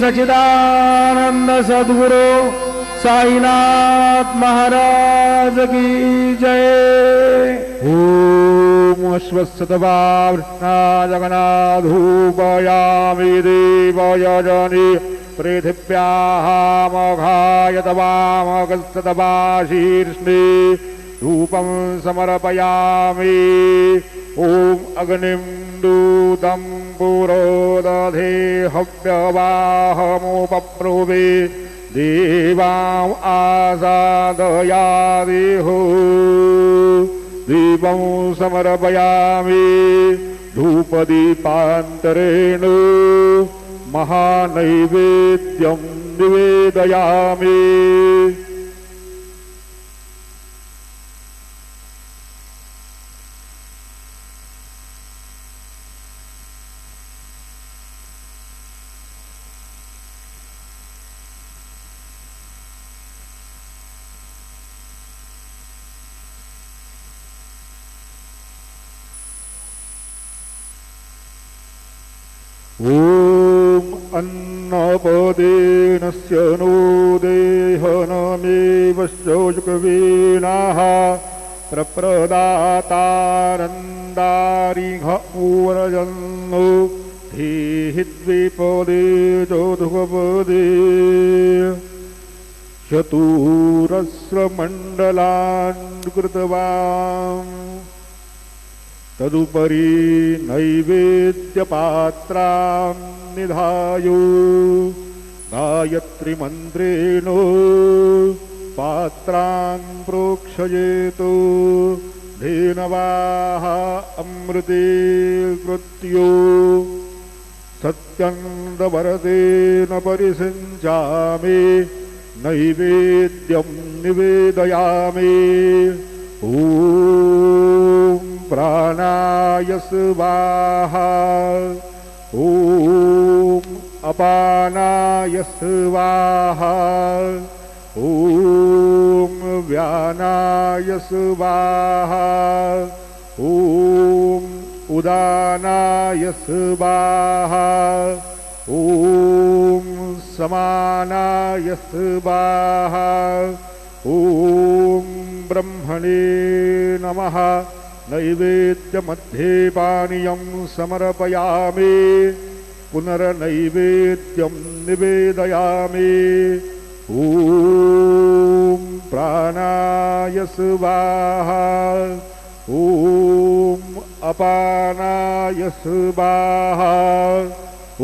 सच्चिदानंद सद्गुरु साईनाथ महाराज की जय। ओम अश्वत्थवा कृष्णा जगन्नाथूपयामि देवाय जनि पृथिव्यामघाय तवामगस्तवाशीर्ष्णे धूपं समर्पयामि। ओम अग्निं दूतं पुरोदधे हव्यवाहमुपप्रुवे देवाम् आसादयादिहो दीपं समर्पयामि। धूपदीपान्तरेण महानैवेद्यं निवेदयामि। ओम अन्नपदेनस्य नो देहनमेवश्चोजुकवीनाः प्रप्रदातारन्दारिघ ऊर्जन्नो धीहि द्विपदे चोदुकपदे चतुरस्रमण्डलान् कृतवान् तदुपरि नैवेद्यपात्रां निधाय गायत्रीमन्त्रेण पात्रां प्रोक्षयेत् धेनवाः अमृते कृत्यो सत्यन्दवरदेन परिसिञ्चामि नैवेद्यं निवेदयामि। ॐ प्राणाय स्वाहा ॐ अपानाय स्वाहा ॐ व्यानाय स्वाहा ॐ उदानाय स्वाहा ॐ समानाय स्वाहा ॐ ब्रह्मणे नमः। नैवेद्यमध्ये पानीयं समर्पयामि पुनर्नैवेद्यं निवेदयामि। ॐ प्राणाय स्वाहा ॐ अपानाय स्वाहा ॐ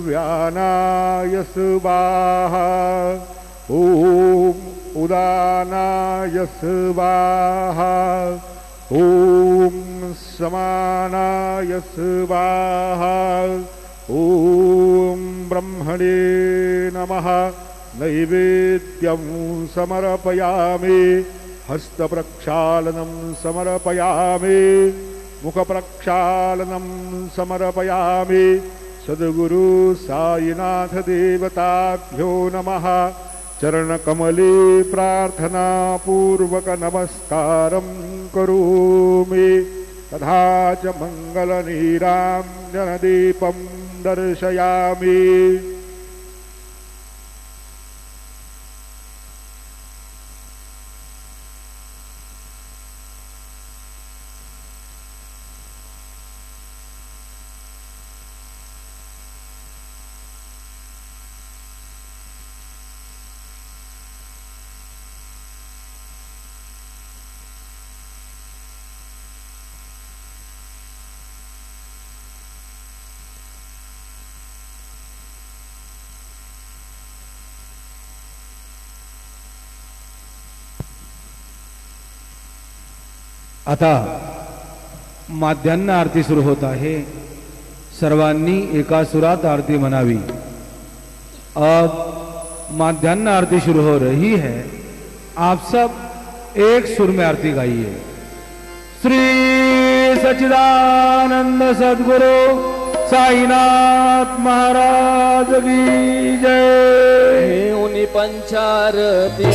व्यानाय स्वाहा ॐ उदानाय स्वाहा ॐ समानाय स्वाहा ॐ ब्रह्मणे नमः। नैवेद्यं समर्पयामि हस्तप्रक्षालनं समर्पयामि मुखप्रक्षालनं समर्पयामि। सद्गुरु साईनाथ देवताभ्यो नमः। चरणकमले प्रार्थना पूर्वक नमस्कारं करोमि। तथा च मङ्गलनीराञ्जनदीपं दर्शयामि। आता माध्यान्ह आरती सुरू होत आहे। सर्वांनी एका सुरात आरती म्हणावी। अब माध्यान्ह आरती शुरू हो रही है। आप सब एक सुर में आरती गाइए। श्री सच्चिदानंद सद्गुरु साईनाथ महाराज की जय। उन्हीं पंचारती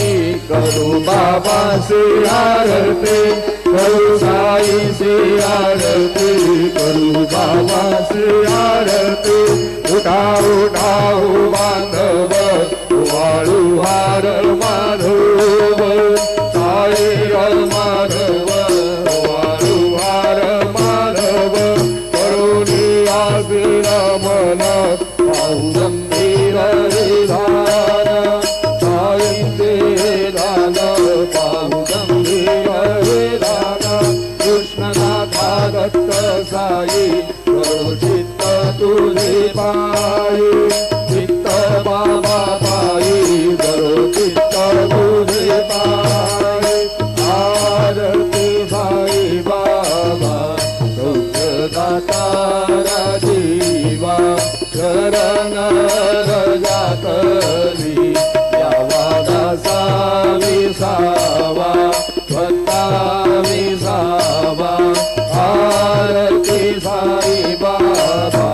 करो बाबा से आरती करो साई से आरती करो बाबा से आरती उठाऊ बांधव वाळू हार माधव साई माधव वाळू हार माधव करुणी आशीर मन पाहू गंभीर विधान साई दान पाहू गंभीर विधान कृष्णनाथा दत्त साई करो चित्त तुझे पायी चित्त बाबा पायी करो चित्त तुझे पायी आरती साई बाबा सौख्यदाता जीवा शरण रजातली यावा दासा विसावा भक्ता विसावा आरती साई बाबा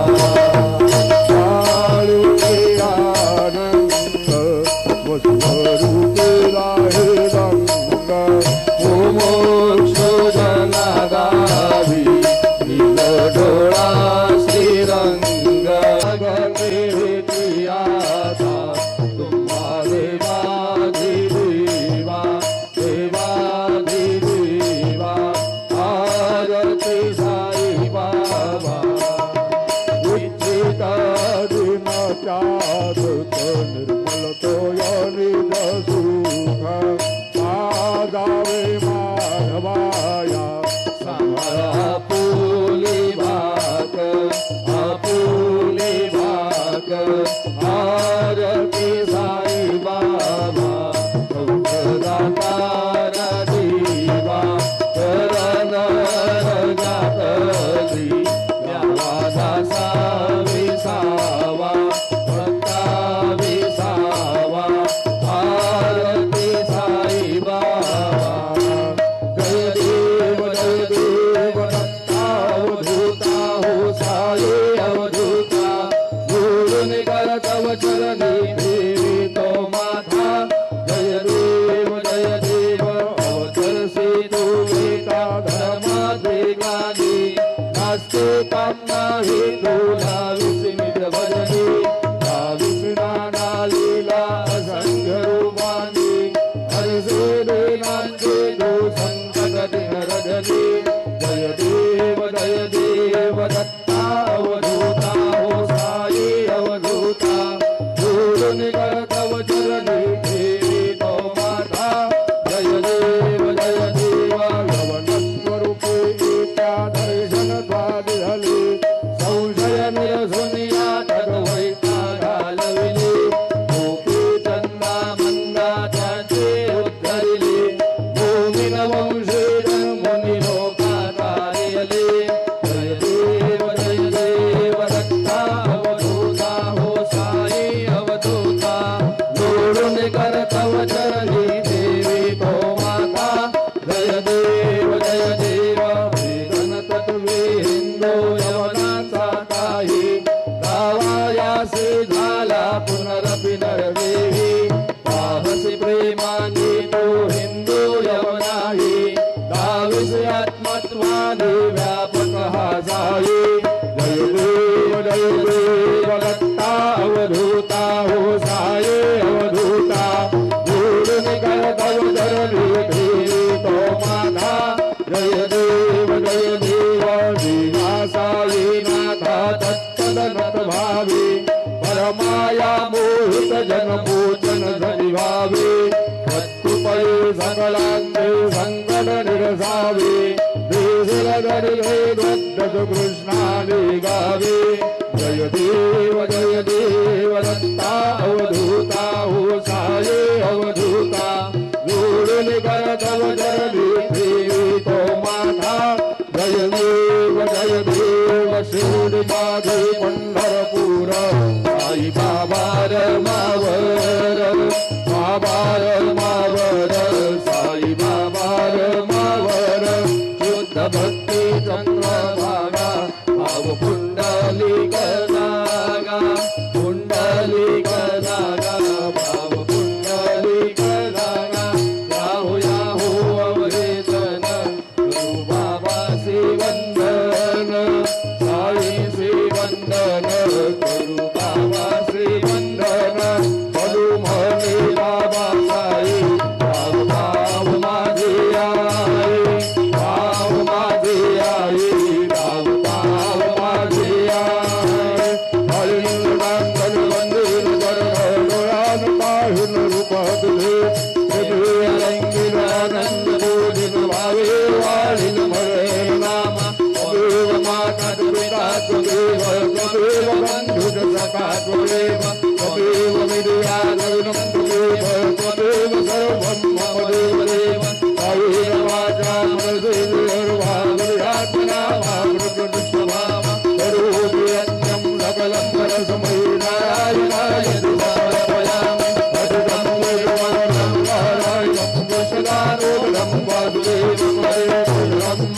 कृष्णाने गावे जय देव दत्ता अवधूता हो साये अवधूता जोडून कर तव जरली तो माथा जय देव शिवडी माझे पंढरपूर साई बाबार मावर साई बाबार मावर शुद्ध भक्ती चंद्रभागा भाव पुंडलिक नागा भाव पुंडलिक नागा याहू अमृतन गुरु बाबा श्री वंदन साई श्री वंदन गुरु त्वमेव त्वमेव विद्याद्रविणं त्वमेव त्वमेव सर्वं मम देवदेव कायेन वाचा मनसेन्द्रियर्वाणेयात्मना वा कृतकृतस्वभाव करोमि यज्ञं सकलं परस्मै नारायणाय समर्पयामि अद्भुतं वेदवरं नारायणं कुशलारोदनं वासुदेवं हरें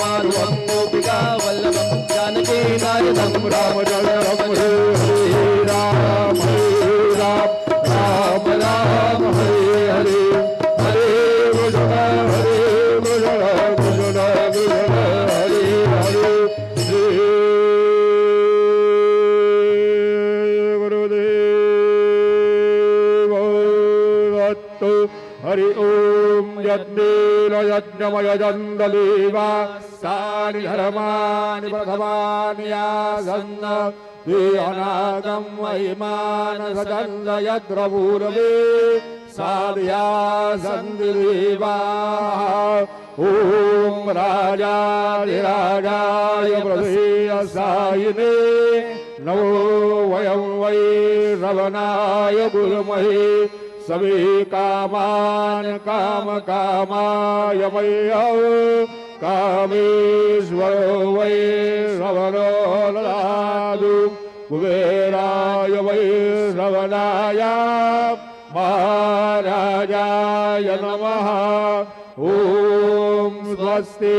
माधवं गोपिका वल्लभं जानकी नायकं रामचन्द्रं हरे राम राम राम हरे हरे हरे कृष्ण कृष्ण हरे हरे श्री गुरुदेव दत्त हरि ओम यज्ञेन यज्ञमय जन्दलेवा सानि धर्माणि प्रथमानि आसन्न ते अनागं महिमान सजन्द यत्र पूर्वे साध्या सन्ति देवाः ॐ राजाधिराजाय प्रभेयसायिने नमो वयं वै रवणाय गुरुमहे सवे कामान् कामकामाय मह्यं कामेश्वरो वै श्रवणो ददातु कुबेराय वै श्रवणाय महाराजाय नमः ॐ स्वस्ति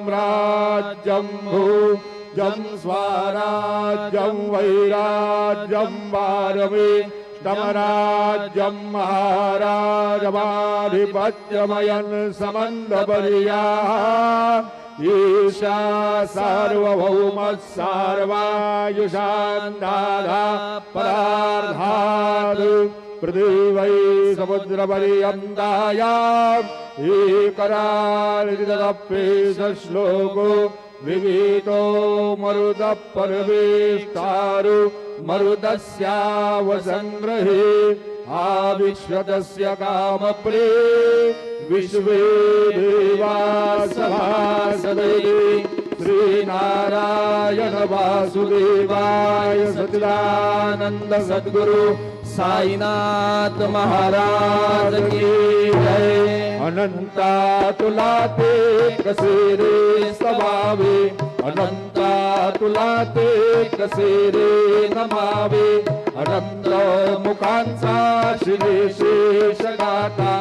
साम्राज्यं भुजं स्वराज्यं वैराज्यं वारमे तमराज्यं महाराजमाधिपत्यमयन् समन्दपर्याः ईशा सार्वभौमः सर्वायुषान्दाधा परार्धात् पृथिवै समुद्रपर्यन्तायाम् एकरालितदप्येषश्लोको विगीतो मरुतः परमेष्टारु मरुतस्यावसङ्ग्रहे आविश्वतस्य कामप्रे विश्वे देवा सभासदे श्रीनारायण वासुदेवाय सच्चिदानंद सद्गुरु साईनाथ महाराज की जय। अनंता तुला ते कसे रे स्वभावे अनंता तुला ते कसे रे नमावे अनंत मुखांचा श्रीशेष गाता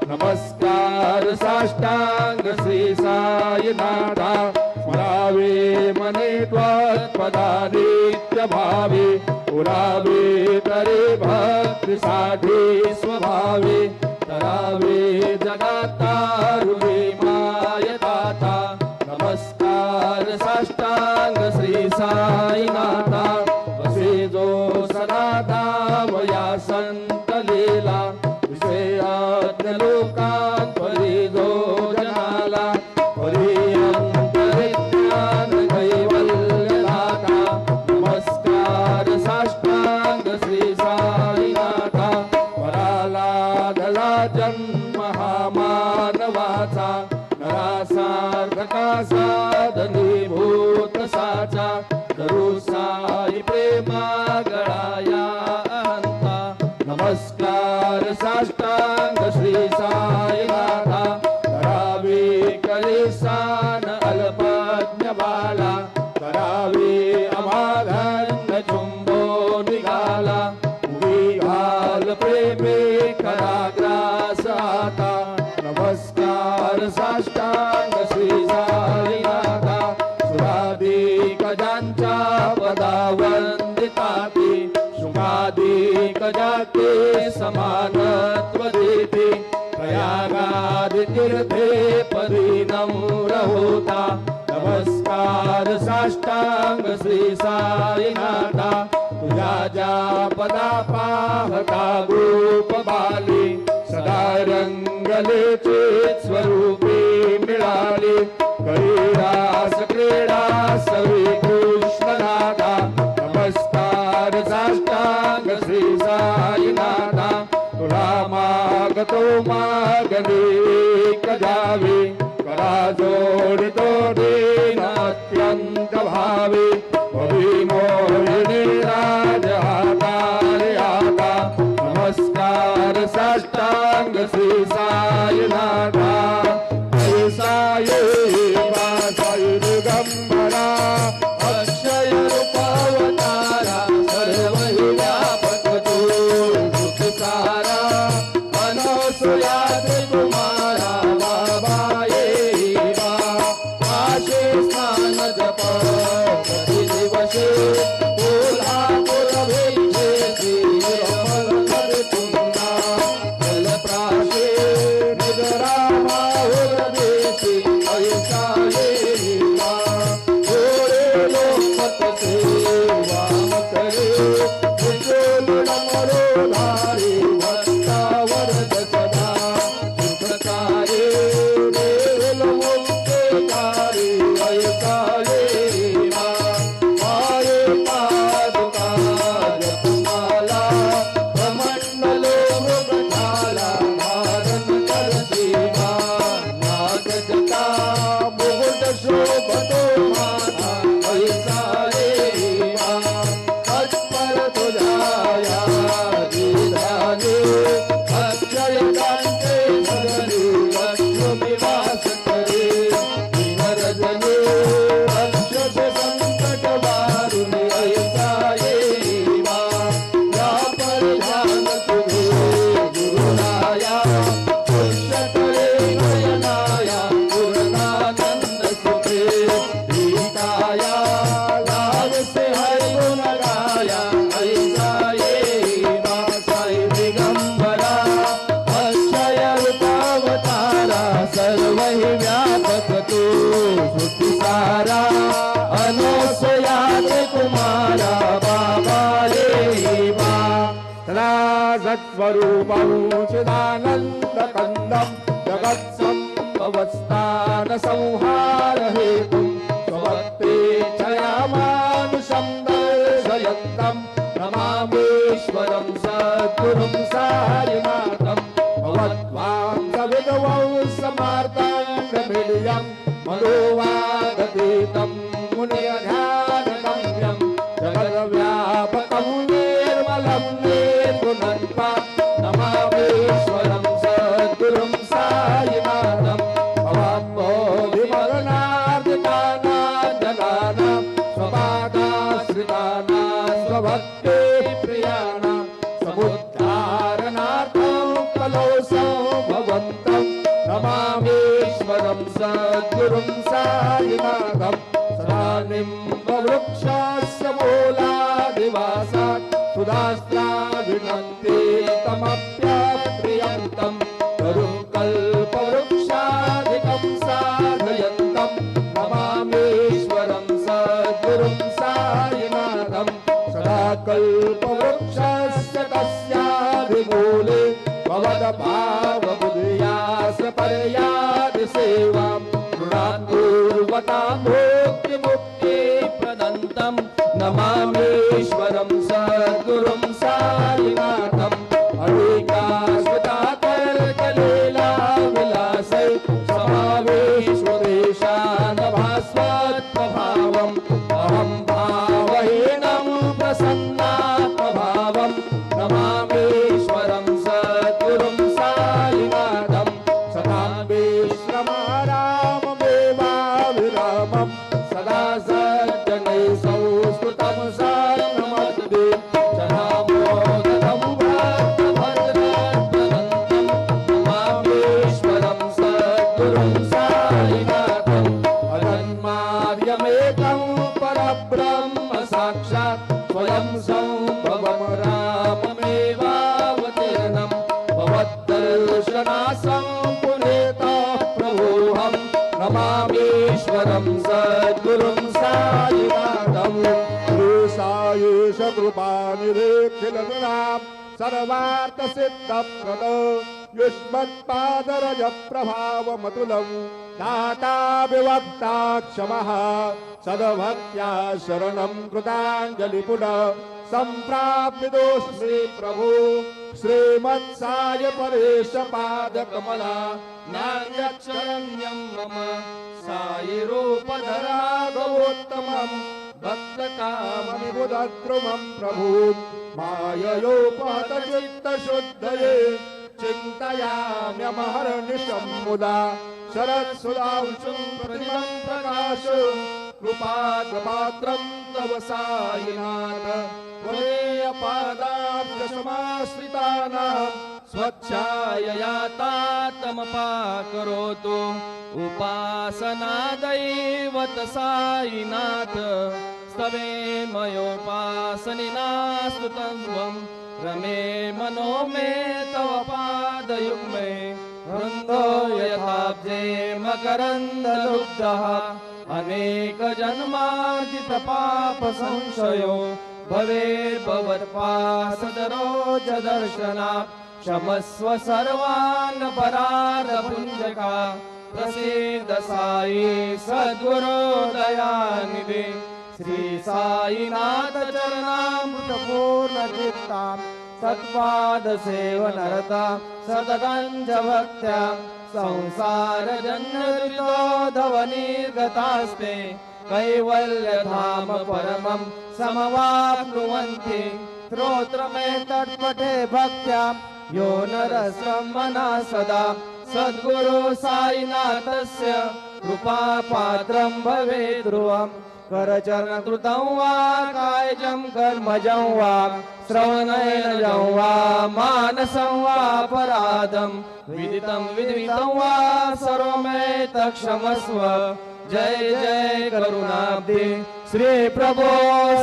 नमस्कार साष्टांग श्री साईनाथा स्मरावे मने त्वत्पदा नित्य भावे पुरावे तरे भक्ति साठी स्वभावे तरावे जगातारुवे मायदाता नमस्कार साष्टांग श्री साईनाथा वसे जो सनादा वया संत लीला विषयाज्ञ लोकांत परी जो जनाला परी अंतरिज्ञान कैवल्यदाता नमस्कार साष्टांग श्री साईनाथा पराला दला जन्म हा मानवाचा नरासार्थका साधनीभूत साचा धरू साई प्रेमा गळाया अहंता नमस्कार साष्टांग श्री साईनाथा करावे कलेसान अल्पज्ञ बाला करावे अमाधन्य चुंबो निघाला उभी घाल प्रेमे कराग्रास आता नमस्कार साष्टांग श्री साईनाथा सुरादी गजांच्या पदावंदिताती शुभादी गजाते समानत्व देते प्रयागादि तीर्थे पदी नम्र होता नमस्कार साष्टांग श्री साईनाथा तुझ्या ज्या पदा पाहता गोप बाली सदा रंगलेचे स्वरूपे मिळाले कैलास क्रीडा सवी कृष्णनाथा नमस्कार साष्टांग श्री साईनाथा तुला मागतो मागणे एक जावे करा जोडितो देन अत्यंत भावे अभिमोहिनी स्वरूपं चिदानन्दकन्दं जगत्सम्भवस्थानसंहारहेतुं स्वभक्तेच्छयामानुषं दर्शयन्तं नमामीश्वरं सद्गुरुं साईनाथं भवद्वां सविधवं समार्ताङ्गमिलियं मनोवादतीतं मुनिध्यानगम्यं जगद्व्यापकं निर्मलं निर्गुणन्पा नमामीश्वरं सद्गुरुं साईनाथं भवाम्बोधिमरणार्दितानां स्वपादाश्रितानां स्वभक्ते प्रियाणां समुद्धारणार्थं कलौसौ भवन्तं नमामीश्वरं सद्गुरुं साईनाथं सदा निम्बवृक्षस्य मूलादिवासात् सुधास्त्राभिनन्ति तमप्यप्रियन्तं तरुं कल्पवृक्षाधिकं साधयन्तं नमामीश्वरं सद्गुरुं साईनाथं सदा कल्पवृक्षस्य तस्याधिमूले भवदभावबुद्ध्यास पर्यादि सेवां गृणान्पूर्वतां भोक्तिमुक्तिप्रदन्तं नमामीश्वरं सद्गुरुं साईनाथम् अनेकाश्रितातर्कलीलाविलासै समावेश्वदेशानभास्वत्प्रभावम् अहं भावहीनं प्रसन्नात्मभावं नमामीश्वरं सद्गुरुं साईनाथं सदां विश्रमाराममेवाभिरामं सदा सज्जनैः संस्तुतं सन्नमते जनामोदनं भक्तभद्रप्रदन्तं नमामीश्वरं सद्गुरुं साईनाथम् अजन्मार्यमेकं परब्रह्म साक्षात् स्वयं सम्भवं राममेवावतीर्णं भवद्दर्शनासं पुनीतः प्रभोऽहं नमामीश्वरं सद्गुरुं साईनाथम् सायेश कृपानिरेखिलगुणां सर्वार्थसिद्धप्रद युष्मत्पादरज प्रभावमतुलं दाता विवक्ता क्षमः सद्भक्त्या शरणं कृताञ्जलिपुनः सम्प्राप्तोऽस्मि प्रभो श्रीमत्साय परेश पादकमला नान्यच्छरण्यं मम सायिरूपधरा गवोत्तमम् भक्तकामविबुधद्रुमं प्रभु माययोपहतचित्तशुद्धये चिन्तयाम्यमहर्निशं मुदा शरत्सुधांशुं प्रतिमं प्रकाश कृपाद्रपात्रं तव साईनाथ त्वमेयपादाब्जसमाश्रितानां स्वच्छायया तातमपाकरोतु उपासना दैवत साईनाथ स्तवे मयोपासनिनास्तु तत्त्वं रमे मनो मे तव पादयुग्मे वृन्दो यथाब्जे मकरन्दलुब्धः अनेकजन्मार्जितपापसंशयो भवेर्भवत्पासदरोजदर्शना क्षमस्व सर्वान्नपराधपुञ्जका प्रसीद साई सद्गुरो दयानिधे श्री साईनाथ चरणामृतपूर्णचित्तां सत्पाद सेवनरता सततञ्च भक्त्या संसारजन्यदुरितोधवनिर्गतास्ते कैवल्यधाम परमं समवाप्नुवन्ति स्तोत्रमे तत्पठे भक्त्या यो नरस्तं मनः सदा सद्गुरु साईनाथस्य कृपापात्रं भवेत् ध्रुवम् करचरणकृतं वा कायजं कर्मजं वा श्रवणेनजं वा मानसं वा अपराधं विदितं विद्वितं वा सर्वमेतत् क्षमस्व जय जय करुणाब्धे श्री प्रभो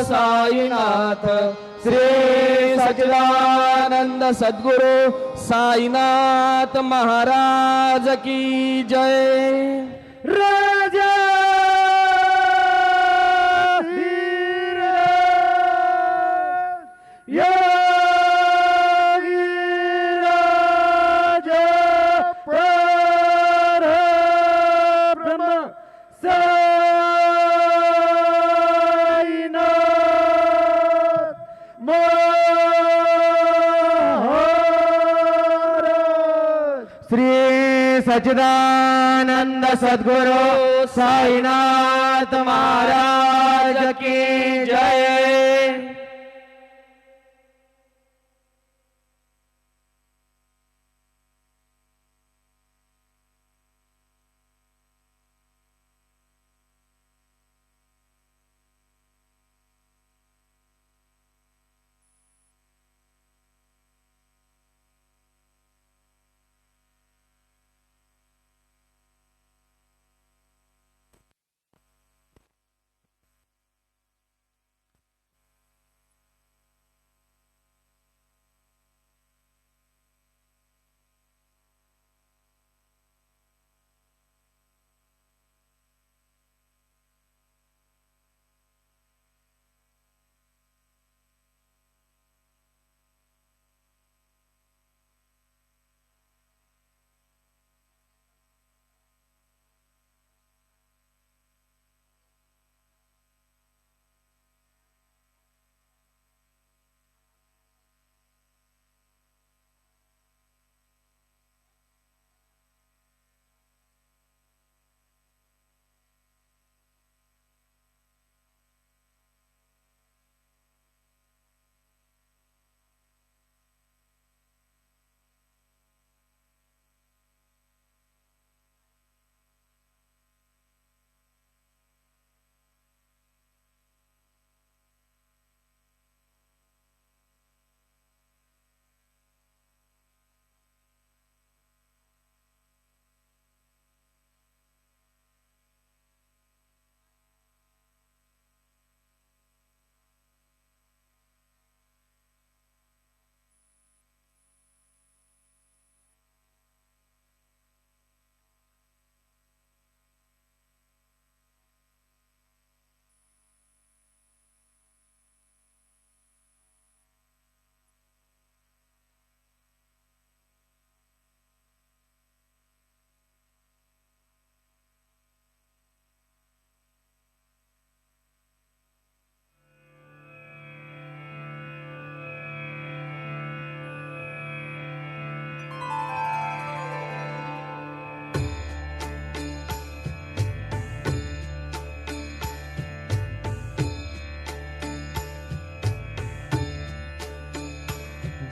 साईनाथ श्री सच्चिदानंद सद्गुरु साईनाथ महाराज की जय। राजा योगी श्री सच्चिदानंद सद्गुरु साईनाथ महाराज की जय।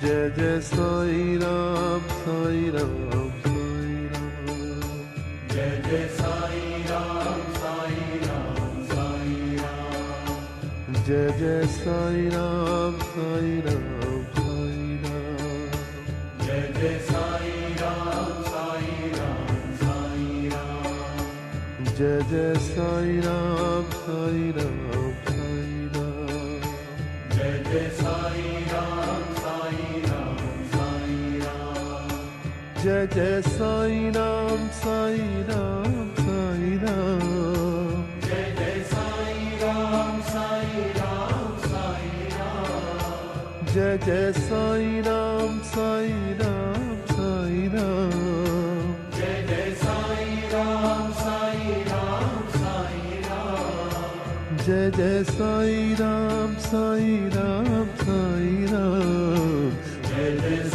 जय जय साई राम साई राम साई राम। जय जय साई राम साई राम साई राम। जय जय साई राम साई राम साई राम। जय जय साई राम साई राम साई राम। जय जय साई राम साई राम साई राम। जय जय साई राम साई राम साई राम। जय जय साई राम साई राम साई राम। जय जय साई राम साई राम साई राम। जय जय साई राम साई राम साई राम। जय जय साई राम साई राम साई राम। जय जय साई राम साई राम साई राम। जय जय